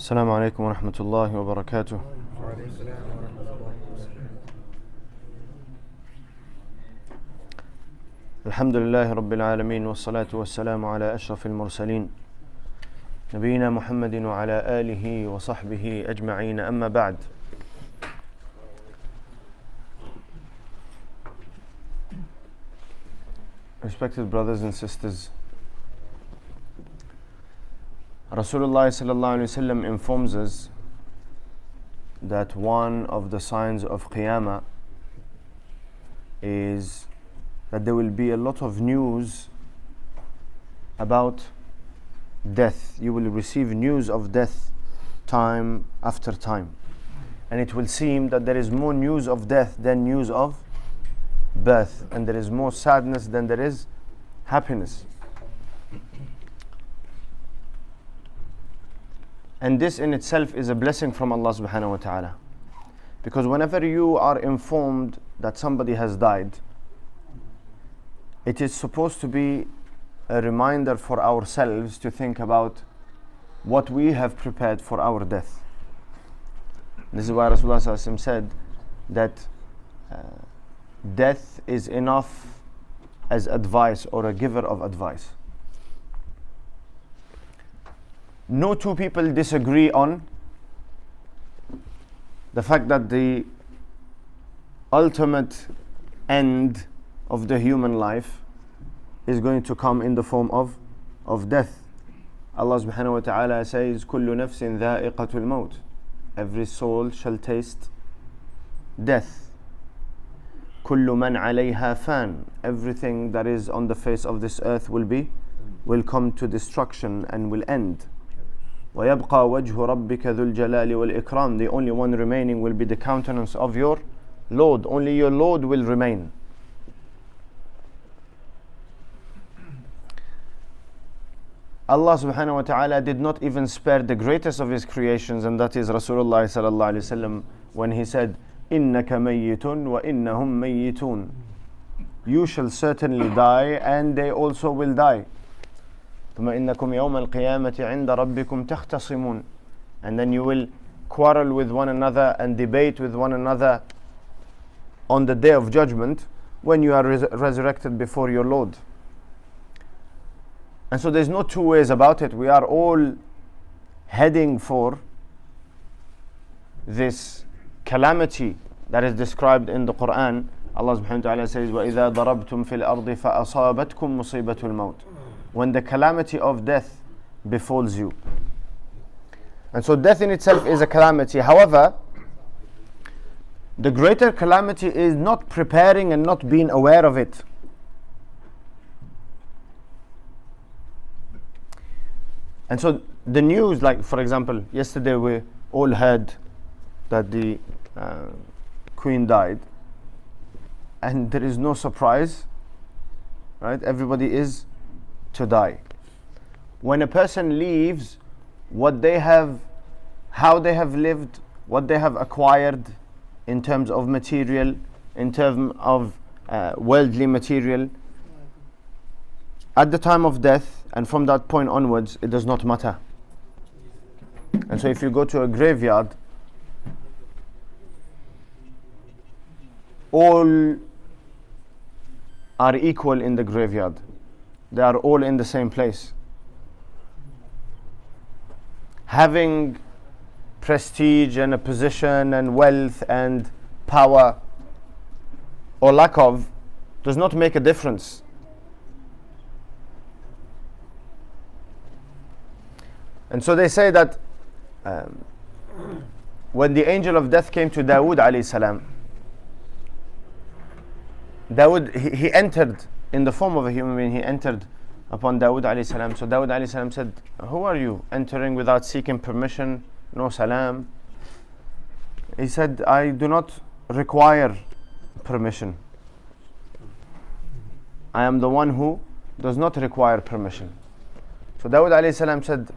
السلام عليكم ورحمة الله وبركاته. الحمد لله رب العالمين والصلاة والسلام على أشرف المرسلين نبينا محمد وعلى آله وصحبه أجمعين. أما بعد. Respected brothers and sisters, Rasulullah sallallahu alaihi wasallam informs us that one of the signs of Qiyamah is that there will be a lot of news about death. You will receive news of death time after time, and it will seem that there is more news of death than news of birth, and there is more sadness than there is happiness. And this in itself is a blessing from Allah subhanahu wa ta'ala, because whenever you are informed that somebody has died, it is supposed to be a reminder for ourselves to think about what we have prepared for our death. This is why Rasulullah sallallahu alaihi wasallam said that death is enough as advice or a giver of advice. No two people disagree on the fact that the ultimate end of the human life is going to come in the form of death. Allah subhanahu wa ta'ala says, كُلُّ نَفْسٍ ذَائِقَةُ الْمَوْتِ. Every soul shall taste death. كُلُّ مَنْ عَلَيْهَا فَانٍ. Everything that is on the face of this earth will come to destruction and will end. وَيَبْقَى وَجْهُ رَبِّكَ ذُو الْجَلَالِ وَالْإِكْرَامِ. The only one remaining will be the countenance of your Lord. Only your Lord will remain. Allah subhanahu wa ta'ala did not even spare the greatest of his creations, and that is Rasulullah sallallahu alaihi wasallam, when he said, إِنَّكَ مَيِّتٌ وَإِنَّهُمْ مَيِّتُونَ. You shall certainly die, and they also will die. ثُمَّ إِنَّكُمْ يَوْمَ الْقِيَامَةِ عِنْدَ رَبِّكُمْ تَخْتَصِمُونَ. And then you will quarrel with one another and debate with one another on the day of judgment when you are resurrected before your Lord. And so there's no two ways about it. We are all heading for this calamity that is described in the Quran. Allah subhanahu wa ta'ala says, وَإِذَا ضَرَبْتُمْ فِي الْأَرْضِ فَأَصَابَتْكُمْ مُصِيبَةُ الْمَوْتِ. When the calamity of death befalls you. And so death in itself is a calamity. However, the greater calamity is not preparing and not being aware of it. And so the news, like for example, yesterday we all heard that the Queen died, and there is no surprise, right? Everybody is to die. When a person leaves what they have, how they have lived, what they have acquired in terms of material, in terms of worldly material, at the time of death, and from that point onwards, it does not matter. And so if you go to a graveyard, all are equal in the graveyard. They are all in the same place. Having prestige and a position and wealth and power or lack of does not make a difference. And so they say that when the angel of death came to Dawood alayhi salam, Dawood, he entered in the form of a human being. He entered upon Dawood alayhi salam. So Dawood alayhi salam said, who are you entering without seeking permission? No salam. He said, I do not require permission. I am the one who does not require permission. So Dawood alayhi salam said,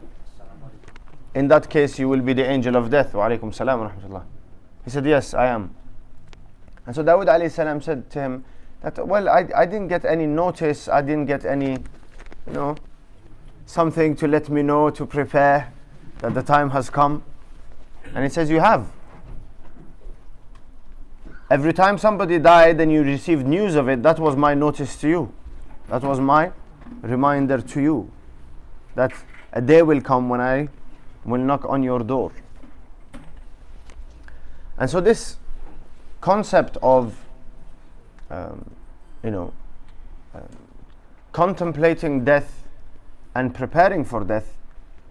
in that case you will be the angel of death. Wa alaykum salam wa rahmatullah. He said, yes, I am. And so Dawood alayhi salam said to him that, well, I didn't get any notice, I didn't get any, something to let me know, to prepare. that the time has come? And he says, you have. Every time somebody died and you received news of it, that was my notice to you. That was my reminder to you that a day will come when I will knock on your door. And so this concept of contemplating death and preparing for death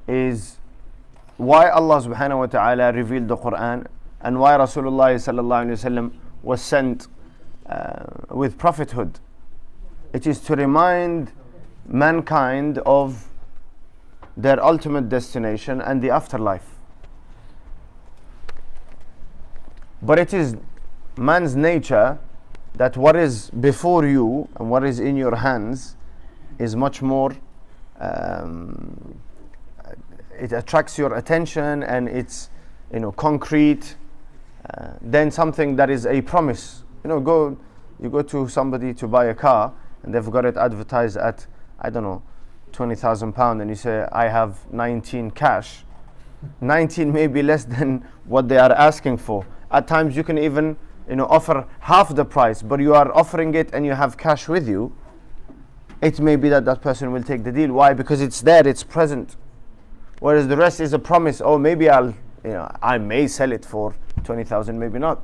is why Allah subhanahu wa ta'ala revealed the Quran and why Rasulullah sallallahu alayhi wa sallam was sent with prophethood. It is to remind mankind of their ultimate destination and the afterlife. But it is man's nature that what is before you and what is in your hands is much more, it attracts your attention and it's concrete than something that is a promise. You go to somebody to buy a car and they've got it advertised at, I don't know, £20,000, and you say, I have 19 cash. 19 may be less than what they are asking for. At times you can even offer half the price, but you are offering it and you have cash with you. It may be that that person will take the deal. Why? Because it's there, it's present. Whereas the rest is a promise. Oh, maybe I may sell it for 20,000, maybe not.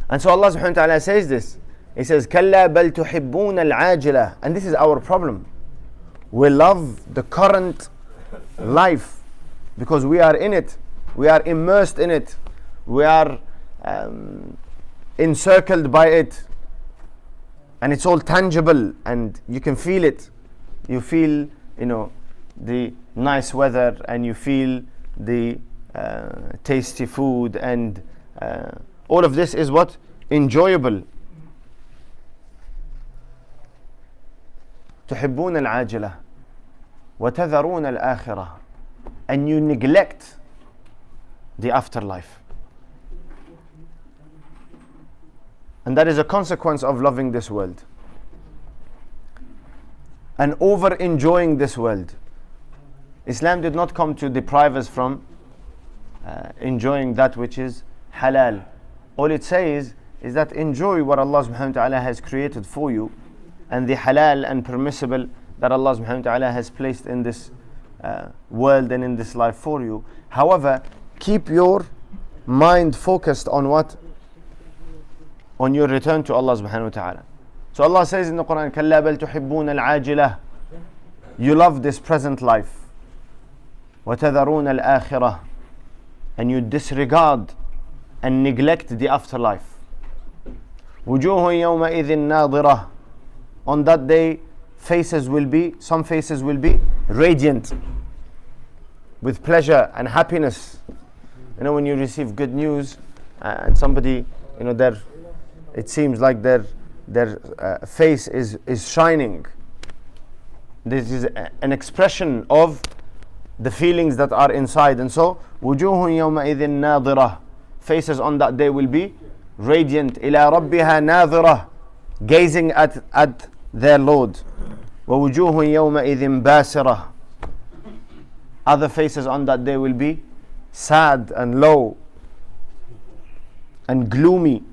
And so Allah subhanahu wa ta'ala says this. He says, كَلَّا بَلْ تُحِبُّونَ الْعَاجِلَةِ. And this is our problem. We love the current life because we are in it. We are immersed in it. We are encircled by it. And it's all tangible and you can feel it. You feel, the nice weather and you feel the tasty food and all of this is what? Enjoyable. تحبون العاجلة وتذرون الآخرة, and you neglect the afterlife. And that is a consequence of loving this world and over enjoying this world. Islam did not come to deprive us from enjoying that which is halal. All it says is that enjoy what Allah subhanahu wa ta'ala has created for you and the halal and permissible that Allah subhanahu wa ta'ala has placed in this world and in this life for you. However, keep your mind focused on what? On your return to Allah subhanahu wa ta'ala. So Allah says in the Quran, كَلَّا بَلْ تُحِبُّونَ الْعَاجِلَةِ. You love this present life. وَتَذَرُونَ الْآخِرَةِ. And you disregard and neglect the afterlife. وُجُوهٌ يَوْمَئِذٍ نَاظِرَةٌ. On that day, some faces will be radiant with pleasure and happiness. When you receive good news and somebody, it seems like their face is shining. This is an expression of the feelings that are inside. And so, وُجُوهٌ يَوْمَئِذٍ نَاظِرَةٌ. Faces on that day will be radiant. إِلَى رَبِّهَا نَاظِرَةٌ. Gazing at their Lord. وَوُجُوهٌ يَوْمَئِذٍ بَاسِرَةٌ. Other faces on that day will be sad and low and gloomy.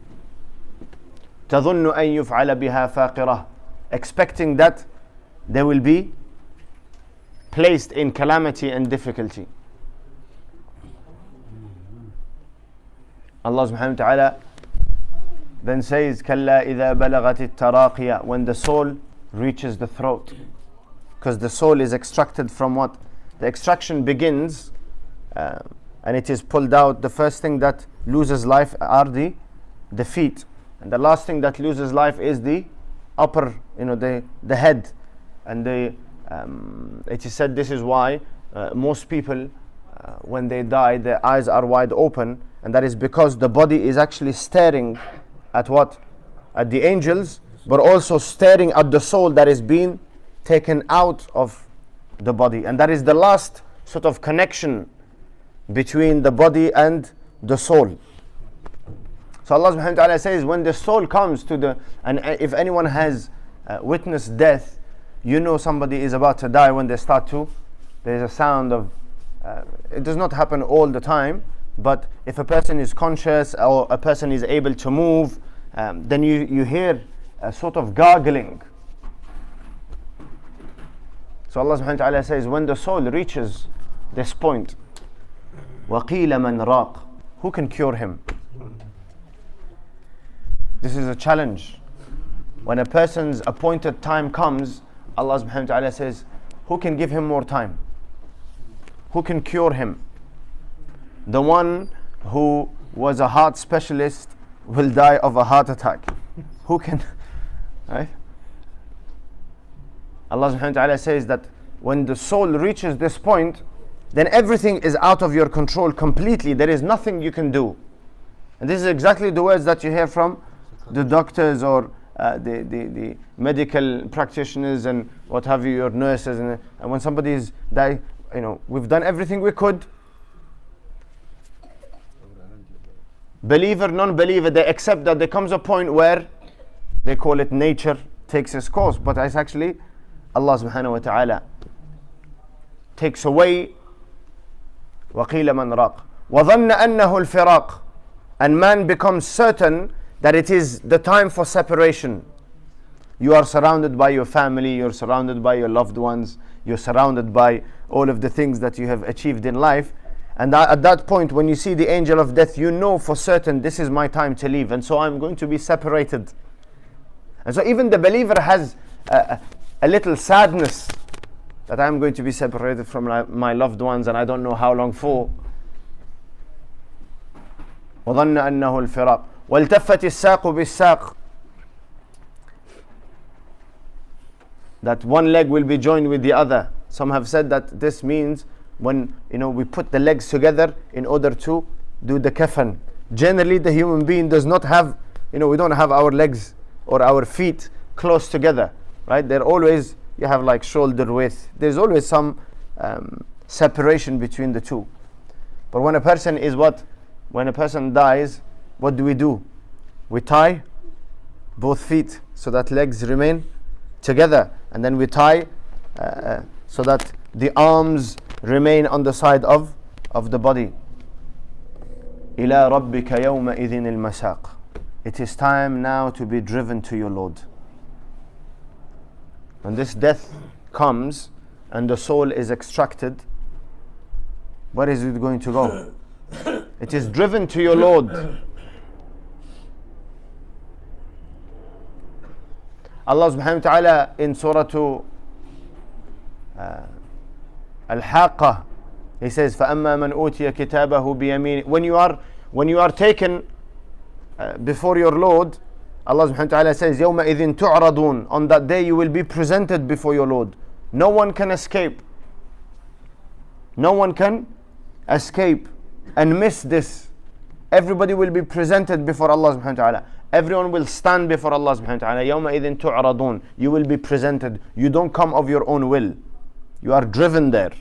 تَظُنُّ أَن يُفْعَلَ بِهَا فَاقِرَةٌ. Expecting that they will be placed in calamity and difficulty. Allah subhanahu wa ta'ala then says, كَلَّا إِذَا بَلَغَتِ التَّرَاقِيَ. When the soul reaches the throat. Because the soul is extracted from what? The extraction begins and it is pulled out. The first thing that loses life are the feet. And the last thing that loses life is the upper, the head. And it is said this is why most people, when they die, their eyes are wide open. And that is because the body is actually staring at what? At the angels, but also staring at the soul that is being taken out of the body. And that is the last sort of connection between the body and the soul. So Allah subhanahu wa ta'ala says, when the soul comes to and if anyone has witnessed death, somebody is about to die when there's a sound of It does not happen all the time, but if a person is conscious or a person is able to move, then you hear a sort of gargling. So Allah subhanahu wa ta'ala says, when the soul reaches this point, وَقِيلَ مَنْ رَاقٍ, who can cure him? This is a challenge. When a person's appointed time comes, Allah subhanahu wa ta'ala says, who can give him more time? Who can cure him? The one who was a heart specialist will die of a heart attack. Who can? Right? Allah subhanahu wa ta'ala says that when the soul reaches this point, then everything is out of your control completely. There is nothing you can do. And this is exactly the words that you hear from the doctors or the medical practitioners and what have you, your nurses. And when somebody is dying, we've done everything we could. Believer, non-believer, they accept that there comes a point where they call it nature takes its course, but it's actually Allah subhanahu wa ta'ala takes away. وَقِيلَ مَنْ رَاقٍ وَظَنَّ أَنَّهُ الْفِرَاقِ, and man becomes certain that it is the time for separation. You are surrounded by your family, you're surrounded by your loved ones, you're surrounded by all of the things that you have achieved in life. And at that point, when you see the angel of death, you know for certain this is my time to leave, and so I'm going to be separated. And so even the believer has a little sadness that I'm going to be separated from my loved ones, and I don't know how long for. وَظَنَّ أَنَّهُ الْفِرَاقِ وَالْتَفَّتِ السَّاقُ بِالسَّاقِ, that one leg will be joined with the other. Some have said that this means when we put the legs together in order to do the kafan. Generally the human being does not have, we don't have our legs or our feet close together, right? They're always, you have like shoulder width. There's always some separation between the two. But when a person dies, what do? We tie both feet so that legs remain together, and then we tie so that the arms remain on the side of the body. إِلَى رَبِّكَ يَوْمَئِذٍ الْمَسَاقِ, it is time now to be driven to your Lord. When this death comes and the soul is extracted, where is it going to go? It is driven to your Lord. Allah subhanahu wa ta'ala in Surah Al-Haqqah, He says, فَأَمَّا مَنْ أُوتِيَ كِتَابَهُ بِيَمِينِهِ. When you are taken before your Lord, Allah subhanahu wa ta'ala says, يَوْمَئِذٍ تُعْرَضُونَ. On that day you will be presented before your Lord. No one can escape. No one can escape and miss this. Everybody will be presented before Allah subhanahu wa ta'ala. Everyone will stand before Allah subhanahu wa ta'ala. يَوْمَئِذٍ تُعْرَضُونَ. You will be presented. You don't come of your own will. You are driven there.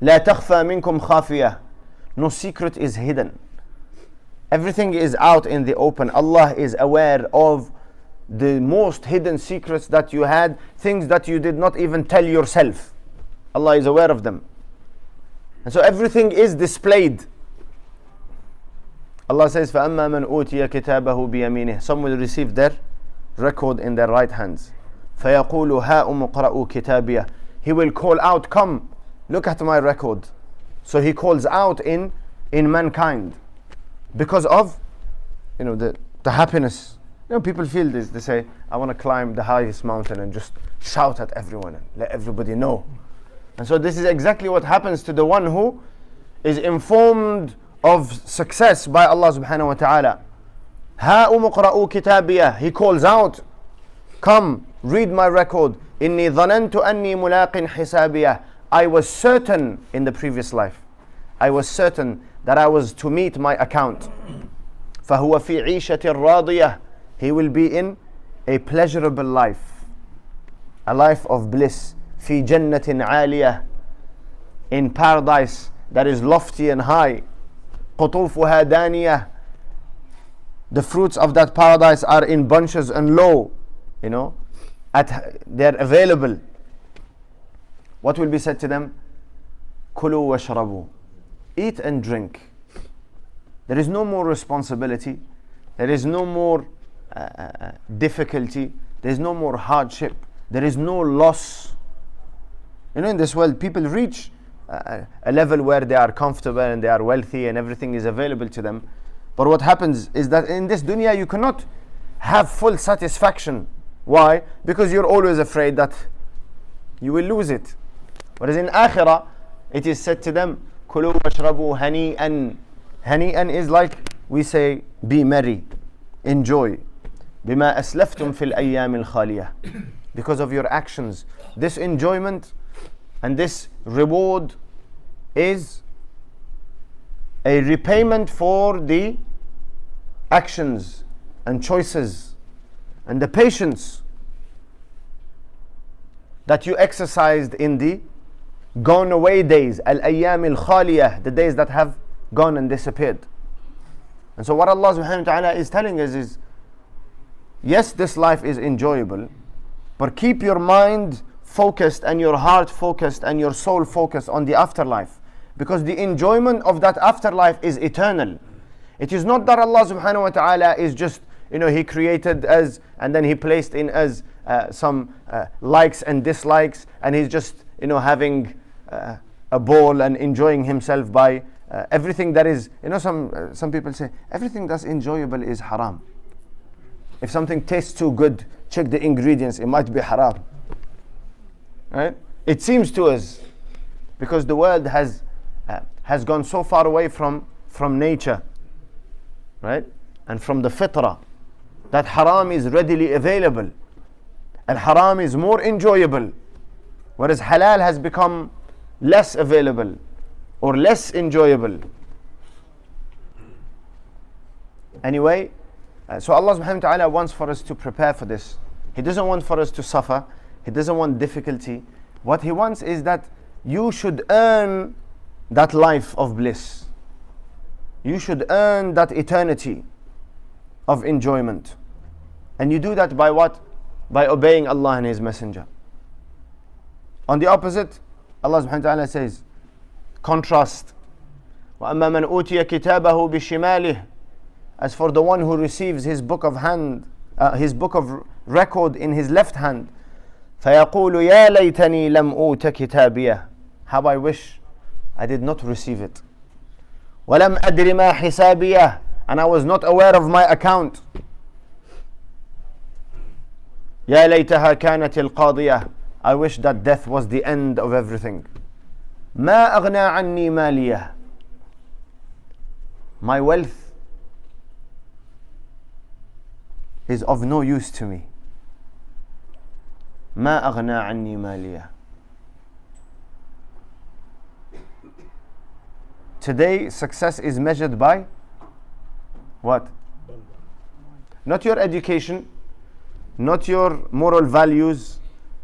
لَا تَخْفَى مِنْكُمْ خَافِيَةٌ. No secret is hidden. Everything is out in the open. Allah is aware of the most hidden secrets that you had, things that you did not even tell yourself. Allah is aware of them. And so everything is displayed. Allah says, فَأَمَّا مَنْ أُوتِيَ كِتَابَهُ بِيَمِينِهِ. Some will receive their record in their right hands. فَيَقُولُ هَاؤُمُ اقْرَءُوا كِتَابِيَهْ. He will call out, come, look at my record. So he calls out in mankind because of the happiness. People feel this. They say, I want to climb the highest mountain and just shout at everyone and let everybody know. And so this is exactly what happens to the one who is informed of success by Allah subhanahu wa ta'ala. هَاؤُمُ اقْرَءُوا كِتَابِيَهْ. He calls out, come, read my record. إِنِّي ظَنَنْتُ أَنِّي مُلَاقٍ حِسَابِيَهْ. I was certain in the previous life. I was certain that I was to meet my account. فَهُوَ فِي عِيشَةٍ رَاضِيَةٍ. He will be in a pleasurable life, a life of bliss. فِي جَنَّةٍ عَالِيَةٍ. In paradise that is lofty and high. قُطُوفُهَا دَانِيَةٍ. The fruits of that paradise are in bunches and low. They're available. What will be said to them? كُلُوا وَاشْرَبُوا. Eat and drink. There is no more responsibility. There is no more difficulty. There is no more hardship. There is no loss. You know, in this world, people reach a level where they are comfortable and they are wealthy and everything is available to them. But what happens is that in this dunya, you cannot have full satisfaction. Why? Because you're always afraid that you will lose it. Whereas in akhirah, it is said to them, كُلُوا وَاشْرَبُوا هَنِيئًا. Hani'an is like we say, be merry, enjoy. بِمَا أَسْلَفْتُمْ فِي الْأَيَّامِ الْخَالِيَةِ. Because of your actions. This enjoyment and this reward is a repayment for the actions and choices and the patience that you exercised in the gone away days, al-ayyam al-khaliyah, the days that have gone and disappeared. And so what Allah subhanahu wa ta'ala is telling us is, yes, this life is enjoyable, but keep your mind focused and your heart focused and your soul focused on the afterlife, because the enjoyment of that afterlife is eternal. It is not that Allah subhanahu wa ta'ala is just, He created us and then He placed in us some likes and dislikes, and He's just, having a ball and enjoying Himself by everything that is, some people say, everything that's enjoyable is haram. If something tastes too good, check the ingredients, it might be haram. Right? It seems to us, because the world has gone so far away from nature, right? And from the fitrah, that haram is readily available. And haram is more enjoyable. Whereas halal has become less available or less enjoyable. Anyway, so Allah subhanahu wa ta'ala wants for us to prepare for this. He doesn't want for us to suffer. He doesn't want difficulty. What He wants is that you should earn that life of bliss. You should earn that eternity of enjoyment. And you do that by what? By obeying Allah and His Messenger. On the opposite, Allah subhanahu wa ta'ala says, contrast. وَأَمَّا مَنْ أُوتِيَ كِتَابَهُ بِشِمَالِهِ. As for the one who receives his book of record in his left hand, فَيَقُولُ يَا لَيْتَنِي لَمْ أُوتَ كِتَابِيَهْ. How I wish I did not receive it. وَلَمْ أَدْرِ مَا حِسَابِيَهْ. And I was not aware of my account. يَا لَيْتَهَا كَانَتِ الْقَاضِيَةِ. I wish that death was the end of everything. مَا أَغْنَى عَنِّي مَالِيَهْ. My wealth is of no use to me. ما أغنى عني مالية. Today, success is measured by what? Not your education, not your moral values,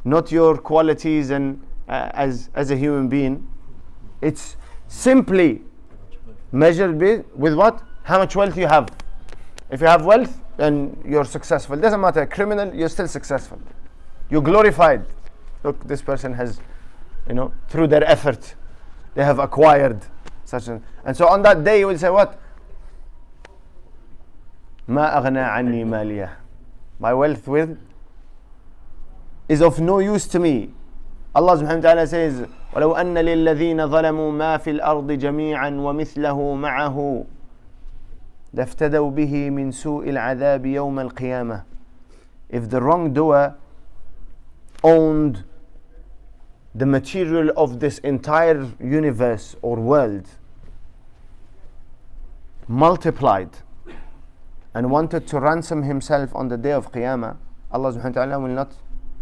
not your qualities and as a human being. It's simply measured with what? How much wealth you have. If you have wealth, then you're successful. It doesn't matter, criminal, you're still successful. You're glorified. Look, this person has, through their effort, they have acquired such and so on that day you will say what? ما أغنى عني مالية. My wealth is of no use to me. Allah subhanahu wa ta'ala says, وَلَوْ أَنَّ لِلَّذِينَ ظَلَمُوا مَا فِي الْأَرْضِ جَمِيعًا وَمِثْلَهُ مَعَهُ لَافْتَدَوْا بِهِ مِنْ سُوءِ الْعَذَابِ يَوْمَ الْقِيَامَةِ. If the wrongdoer owned the material of this entire universe or world, multiplied, and wanted to ransom himself on the day of Qiyamah, Allah subhanahu wa ta'ala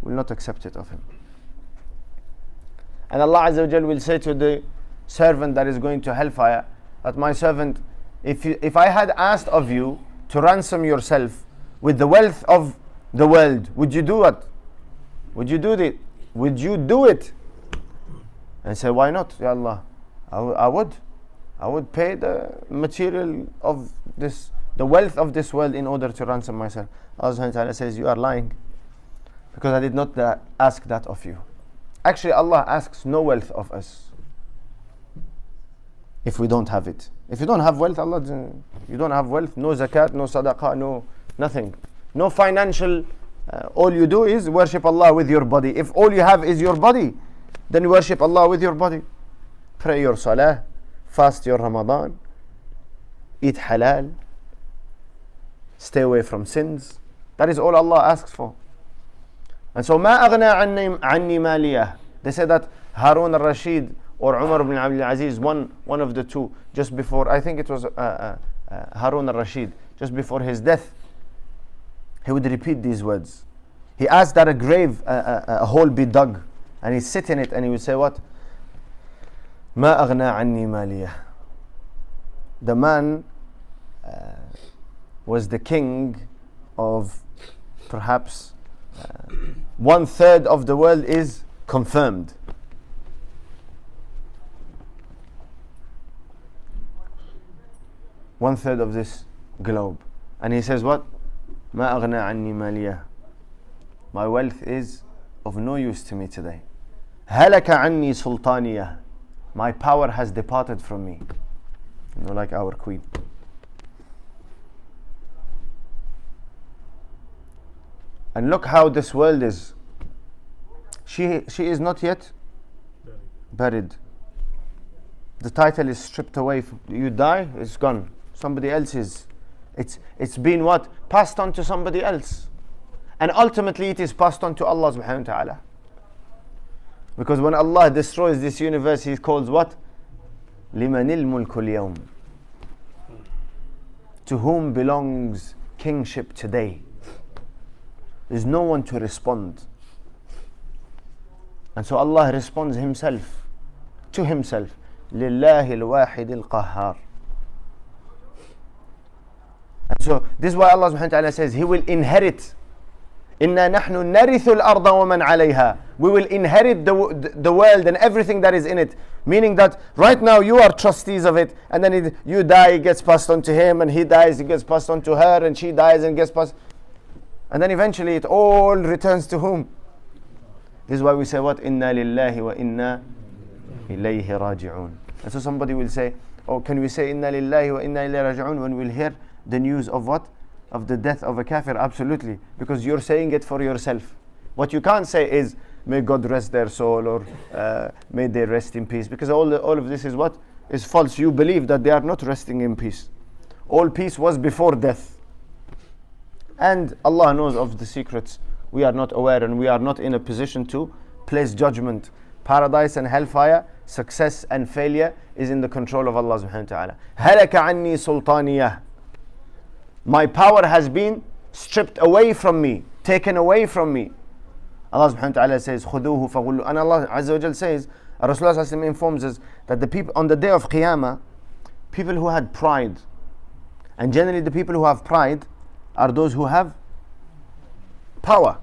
will not accept it of him. And Allah Azza wa Jal will say to the servant that is going to hellfire, that my servant, if I had asked of you to ransom yourself with the wealth of the world, would you do it? Would you do it? Would you do it? And say, why not? Ya Allah, I would pay the material of this, the wealth of this world in order to ransom myself. Allah subhanahu wa ta'ala says, you are lying, because I did not ask that of you. Actually, Allah asks no wealth of us. if we don't have it. If you don't have wealth, you don't have wealth, no zakat, no sadaqah, no nothing. No financial, all you do is worship Allah with your body. If all you have is your body, then you worship Allah with your body. Pray your salah, fast your Ramadan, eat halal, stay away from sins. That is all Allah asks for. And so, ما أغنى عني مالية. They say that Harun al-Rashid or Umar ibn Abdul Aziz, one of the two, just before, I think it was Harun al-Rashid, just before his death, he would repeat these words. He asked that a hole be dug, and he'd sit in it and he would say what? ما أغنى عني مالية. The man was the king of perhaps 1/3 of the world is confirmed. One-third of this globe. And he says what? ما أغنى عني مالية. My wealth is of no use to me today. هلك عني سلطانية. My power has departed from me. You know, like our queen. And look how this world is. She is not yet buried. The title is stripped away. You die, it's gone. Somebody else is. It's been what? Passed on to somebody else. And ultimately it is passed on to Allah subhanahu wa ta'ala. Because when Allah destroys this universe, He calls what? لِمَنِ الْمُلْكُ الْيَوْمِ. To whom belongs kingship today? There's no one to respond. And so Allah responds Himself, to Himself. لِلَّهِ الْوَاحِدِ الْقَهَّارِ. And so this is why Allah subhanahu wa ta'ala says He will inherit. إِنَّا نَحْنُ نَرِثُ الْأَرْضَ وَمَنْ عَلَيْهَا. We will inherit the world and everything that is in it. Meaning that right now you are trustees of it, and then you die, it gets passed on to him, and he dies, it gets passed on to her, and she dies and gets passed. And then eventually it all returns to whom? This is why we say what? إِنَّا لِلَّهِ وَإِنَّا إِلَيْهِ رَاجِعُونَ. And so somebody will say, oh, can we say إِنَّا لِلَّهِ وَإِنَّا إِلَيْهِ رَاجِعُونَ when we'll hear the news of what? Of the death of a kafir? Absolutely. Because you're saying it for yourself. What you can't say is, may God rest their soul, or may they rest in peace. Because all of this is what? Is false. You believe that they are not resting in peace. All peace was before death. And Allah knows of the secrets. We are not aware, and we are not in a position to place judgment. Paradise and hellfire, success and failure is in the control of Allah subhanahu wa ta'ala. هَلَكَ عَنِّي سُلْطَانِيَةً. My power has been stripped away from me, taken away from me. Allah subhanahu wa ta'ala says, خُذُوهُ فَغُلُّوا. And Allah Azza wa Jal says, Rasulullah sallallahu alayhi wa sallam informs us that the people on the day of Qiyamah, people who had pride, and generally the people who have pride are those who have power.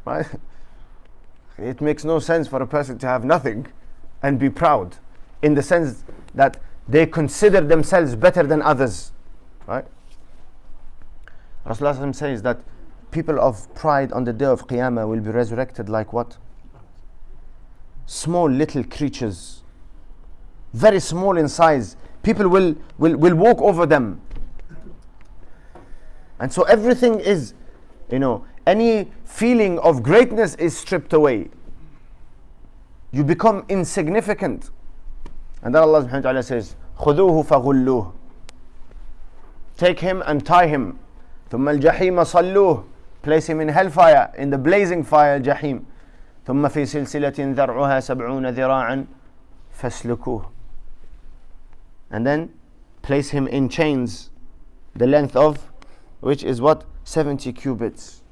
Right? It makes no sense for a person to have nothing and be proud, in the sense that they consider themselves better than others. Right? Rasulullah says that people of pride on the day of Qiyamah will be resurrected like what? Small little creatures, very small in size. People will walk over them. And so everything is, any feeling of greatness is stripped away. You become insignificant. And then Allah subhanahu wa ta'ala says, خُذُوهُ فَغُلُّوهُ. Take him and tie him. ثُمَّ الْجَحِيمَ صَلُّوهُ. Place him in hellfire, in the blazing fire, Jahim. ثُمَّ فِي سِلْسِلَةٍ ذَرْعُهَا سَبْعُونَ ذِرَاعًا فَاسْلُكُوهُ. And then place him in chains, the length of which is what? 70 cubits.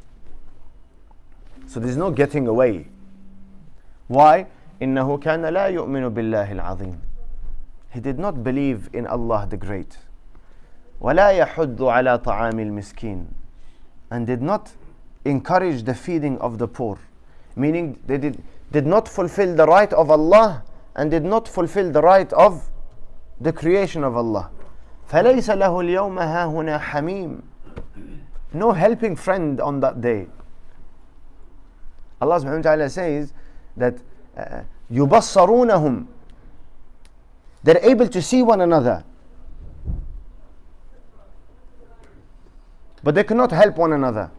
So there's no getting away. Why? إِنَّهُ كَانَ لَا يُؤْمِنُ بِاللَّهِ الْعَظِيمِ. He did not believe in Allah the Great. وَلَا يَحُضُّ عَلَى طَعَامِ الْمِسْكِينِ. And did not encourage the feeding of the poor. Meaning they did not fulfill the right of Allah, and did not fulfill the right of the creation of Allah. فَلَيْسَ لَهُ الْيَوْمَ هَاهُنَا حَمِيمٌ. No helping friend on that day. Allah subhanahu wa ta'ala says that يُبَصَّرُونَهُمْ They're able to see one another, but they cannot help one another,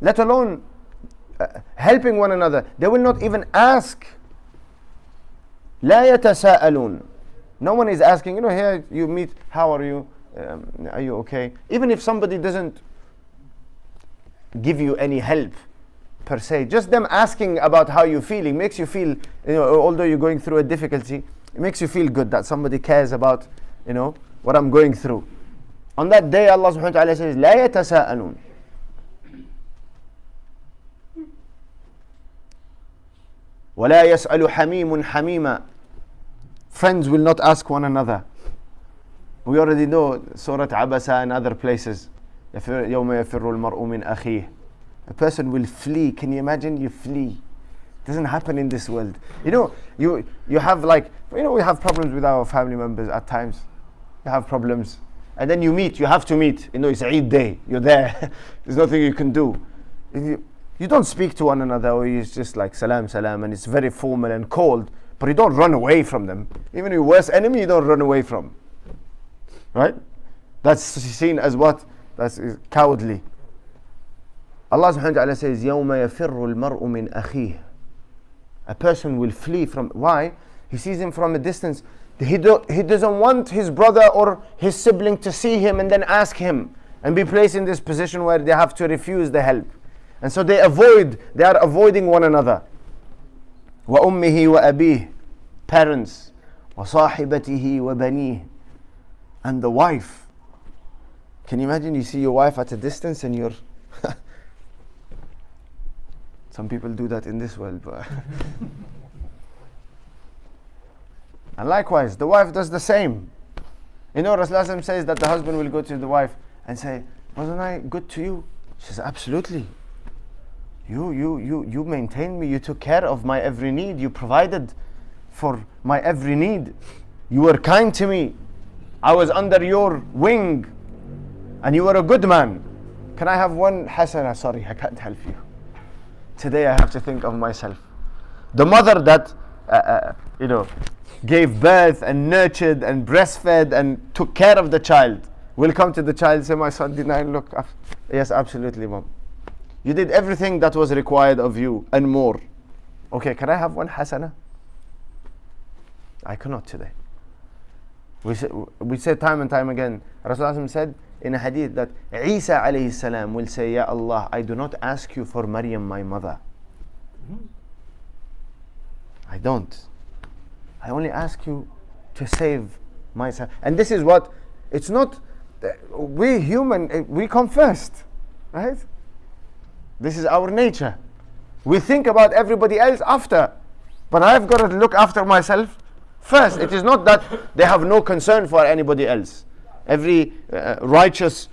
let alone helping one another. They will not even ask. لا يتساءلون. No one is asking, here you meet, how are you? Are you okay? Even if somebody doesn't give you any help per se, just them asking about how you're feeling makes you feel, although you're going through a difficulty, it makes you feel good that somebody cares about, what I'm going through. On that day, Allah subhanahu wa ta'ala says, لا يتساءلون. ولا يسأل حميم حميما. Friends will not ask one another. We already know Surah Abasa and other places. يوم يفر المرء من أخيه. A person will flee. Can you imagine? You flee. It doesn't happen in this world. You have we have problems with our family members at times. You have problems. And then you have to meet. It's Eid day. You're there. There's nothing you can do. You don't speak to one another, or it's just like salam, salam, and it's very formal and cold, but you don't run away from them. Even your worst enemy, you don't run away from. Right? That's seen as what? That's cowardly. Allah subhanahu wa ta'ala says, يَوْمَ يَفِرُّ الْمَرْءُ مِنْ أَخِيهِ. A person will flee from, why? He sees him from a distance. He doesn't want his brother or his sibling to see him and then ask him and be placed in this position where they have to refuse the help. And so they are avoiding one another. وَأُمِّهِ وَأَبِيهِ. Parents. وَصَاحِبَتِهِ وَبَنِيهِ. And the wife. Can you imagine you see your wife at a distance and you're... Some people do that in this world. But and likewise, the wife does the same. Rasulullah says that the husband will go to the wife and say, wasn't I good to you? She says, absolutely. You maintained me. You took care of my every need. You provided for my every need. You were kind to me. I was under your wing. And you were a good man. Can I have one hasana? Sorry, I can't help you. Today I have to think of myself. The mother that, gave birth and nurtured and breastfed and took care of the child will come to the child and say, my son, did I look? Yes, absolutely, mom. You did everything that was required of you and more. Okay, can I have one hasana? I cannot today. We say time and time again, Rasulullah said in a hadith that Isa alayhi salam will say, Ya Allah, I do not ask you for Maryam, my mother. I don't. I only ask you to save myself. And this is what, it's not, we human, we come first, right? This is our nature. We think about everybody else after, but I've got to look after myself first. It is not that they have no concern for anybody else. Every righteous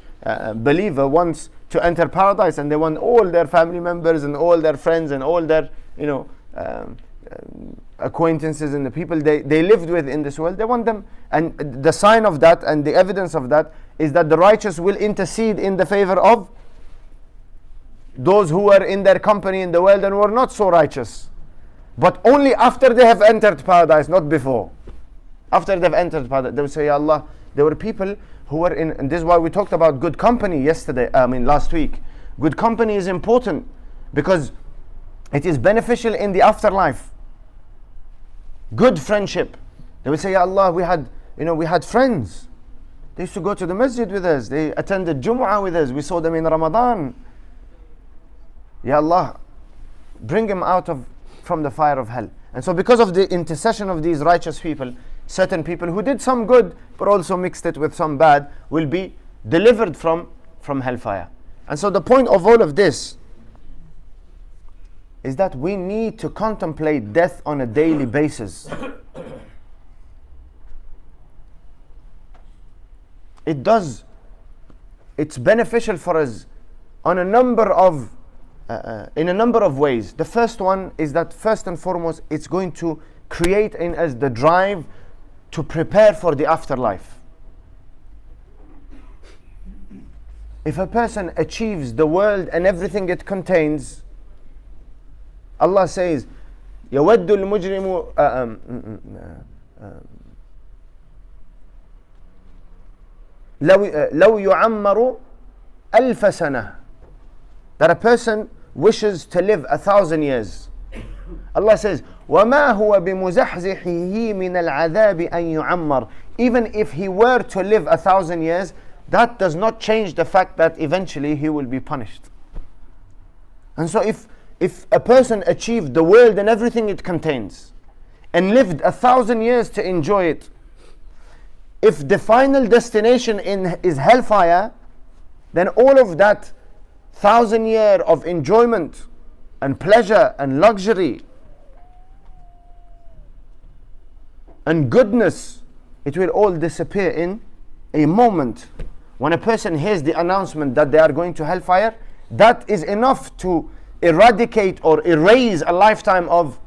believer wants to enter paradise, and they want all their family members and all their friends and all their acquaintances and the people they lived with in this world, they want them. And the sign of that and the evidence of that is that the righteous will intercede in the favor of those who were in their company in the world and were not so righteous, but only after they have entered paradise, not before. After they've entered paradise, they will say, Ya Allah, there were people who were in, and this is why we talked about good company last week. Good company is important because it is beneficial in the afterlife. Good friendship. They will say, Ya Allah, we had friends. They used to go to the masjid with us. They attended Jummah with us. We saw them in Ramadan. Ya Allah, bring them out from the fire of hell. And so because of the intercession of these righteous people, certain people who did some good but also mixed it with some bad will be delivered from hellfire. And so the point of all of this is that we need to contemplate death on a daily basis. It's beneficial for us on a number of in a number of ways. The first one is that first and foremost, it's going to create in us the drive to prepare for the afterlife. If a person achieves the world and everything it contains, Allah says, يَوَدُّ الْمُجْرِمُ لو يعمر ألف سنة, that a person wishes to live 1,000 years. Allah says, وَمَا هُوَ بِمُزَحْزِحِهِ مِنَ الْعَذَابِ أَن يُعَمَّرْ. Even if he were to live 1,000 years, that does not change the fact that eventually he will be punished. And so if a person achieved the world and everything it contains, and lived 1,000 years to enjoy it, if the final destination is hellfire, then all of that 1,000 year of enjoyment and pleasure and luxury and goodness, it will all disappear in a moment. When a person hears the announcement that they are going to hellfire, that is enough to eradicate or erase a lifetime of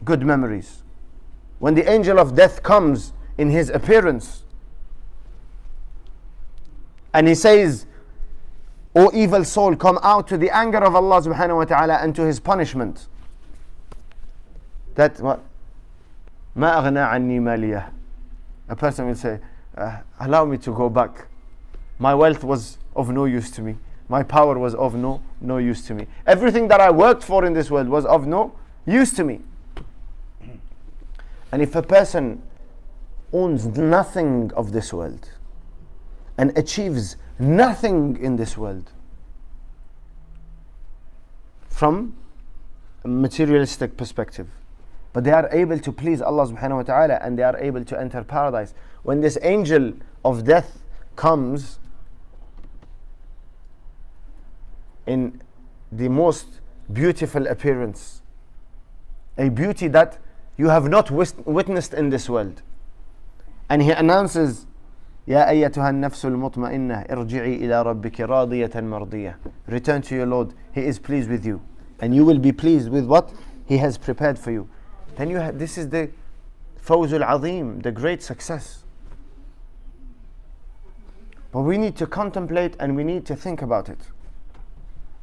good memories. When the angel of death comes in his appearance and he says, O evil soul, come out to the anger of Allah subhanahu wa ta'ala and to his punishment. That what? ما أغنى عني مالية. A person will say, allow me to go back. My wealth was of no use to me. My power was of no use to me. Everything that I worked for in this world was of no use to me. And if a person owns nothing of this world and achieves nothing in this world from a materialistic perspective, but they are able to please Allah subhanahu wa ta'ala and they are able to enter paradise, when this angel of death comes in the most beautiful appearance, a beauty that you have not witnessed in this world, and he announces, يا أيتها النفس المطمئنة ارجعي إلى ربك راضية مرضية. Return to your Lord, He is pleased with you and you will be pleased with what He has prepared for you. Then you have, this is the fawzul azim, the great success. But we need to contemplate and we need to think about it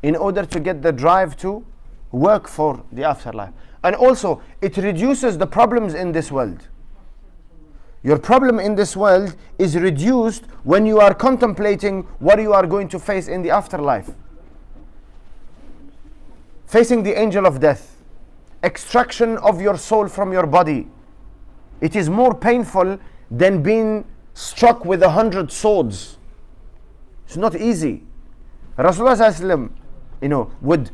in order to get the drive to work for the afterlife. And also, it reduces the problems in this world. Your problem in this world is reduced when you are contemplating what you are going to face in the afterlife. Facing the angel of death, extraction of your soul from your body. It is more painful than being struck with 100 swords. It's not easy. Rasulullah sallallahu alaihi wasallam, would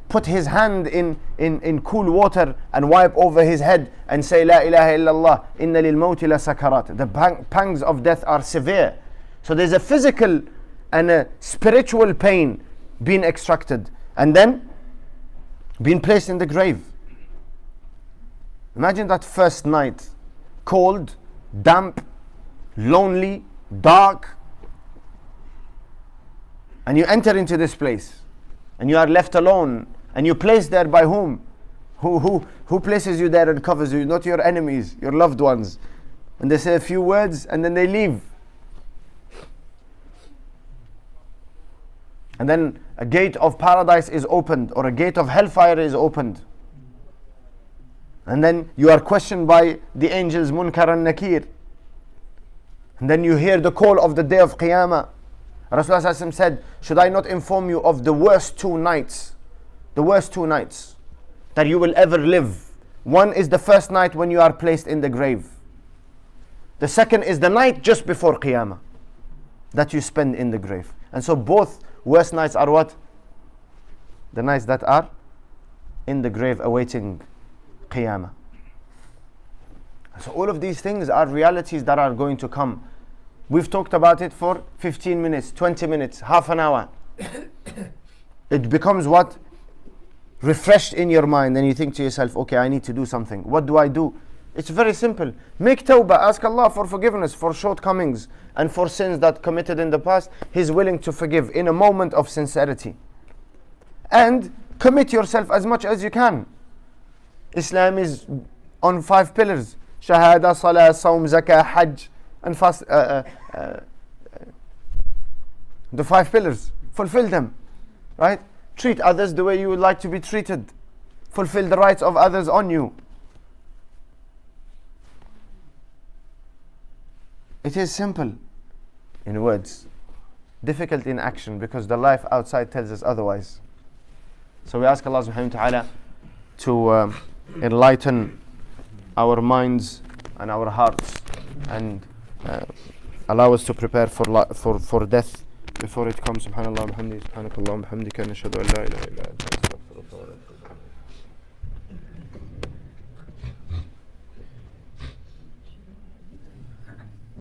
put his hand in cool water and wipe over his head and say, La ilaha illallah, inna lil mawti la sakarat. The pangs of death are severe. So there's a physical and a spiritual pain being extracted and then being placed in the grave. Imagine that first night, cold, damp, lonely, dark, and you enter into this place and you are left alone and you placed there by whom? Who places you there and covers you? Not your enemies, your loved ones. And they say a few words and then they leave. And then a gate of paradise is opened or a gate of hellfire is opened. And then you are questioned by the angels Munkar and Nakir. And then you hear the call of the day of Qiyamah. Rasulullah ﷺ said, should I not inform you of the worst two nights? The worst two nights that you will ever live. One is the first night when you are placed in the grave. The second is the night just before Qiyamah that you spend in the grave. And so both worst nights are what? The nights that are in the grave awaiting Qiyamah. So all of these things are realities that are going to come. We've talked about it for 15 minutes, 20 minutes, half an hour. It becomes what? Refreshed in your mind, and you think to yourself, okay, I need to do something. What do I do? It's very simple. Make tawbah, ask Allah for forgiveness for shortcomings and for sins that committed in the past. He's willing to forgive in a moment of sincerity. And commit yourself as much as you can. Islam is on 5 pillars: Shahada, Salah, Sawm, Zakah, Hajj, and fast. The 5 pillars, fulfill them, right? Treat others the way you would like to be treated. Fulfill the rights of others on you. It is simple. in words, difficult in action, because the life outside tells us otherwise. So we ask Allah subhanahu wa ta'ala to enlighten our minds and our hearts, and allow us to prepare for death before it comes. Subhanallah wa bihamdihi, subhanakallahumma wa bihamdika, nashhadu an la ilaha illa anta, astaghfiruka wa atubu ilayk.